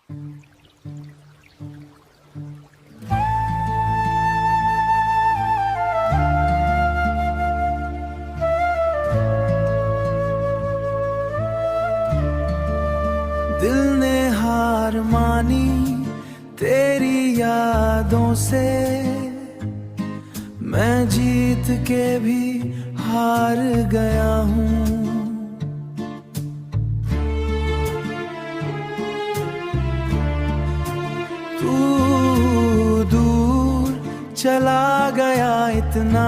दिल ने हार मानी तेरी यादों से, मैं जीत के भी हार गया हूँ। तू दूर चला गया इतना,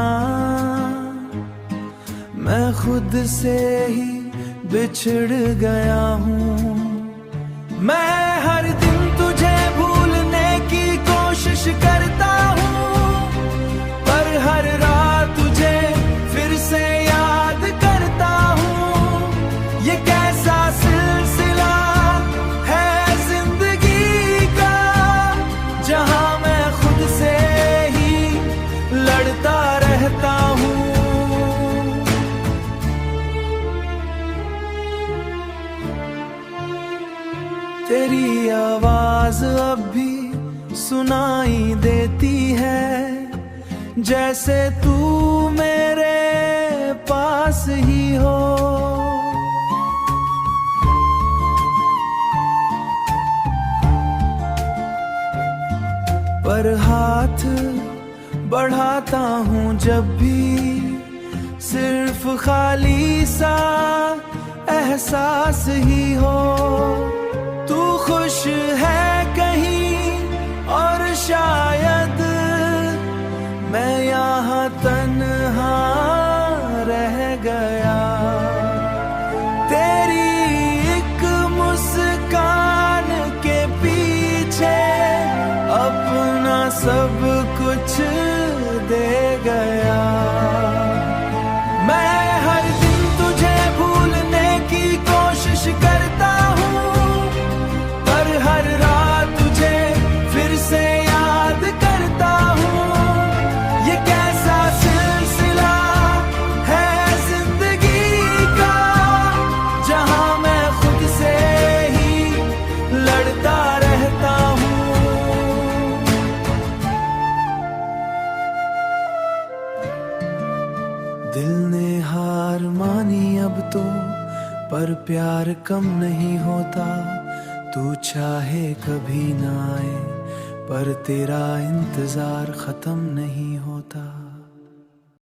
मैं खुद से ही बिछड़ गया हूँ। मैं हर दिन तुझे भूलने की कोशिश करता हूँ, पर हर रात तुझे फिर से याद करता हूँ। ये कैसा सिलसिला है जिंदगी का, जहाँ मैं खुद से ही लड़ता रहता हूँ। तेरी आवाज अब भी सुनाई देती है, जैसे तू मेरे पास ही हो। पर हाथ बढ़ाता हूँ जब भी, सिर्फ खाली सा एहसास ही हो। तू खुश है कहीं और शायद मैं यहाँ तन्हा रह गया। तेरी एक मुस्कान के पीछे अपना सब कुछ दे गया। मैं हर दिन तुझे भूलने की कोशिश करता हूँ, हर रात तुझे फिर से याद करता हूँ। ये कैसा सिलसिला है जिंदगी का, जहाँ मैं खुद से ही लड़ता रहता हूँ। दिल ने हार मानी अब तो, पर प्यार कम नहीं होता। तू चाहे कभी ना आए, पर तेरा इंतजार खत्म नहीं होता।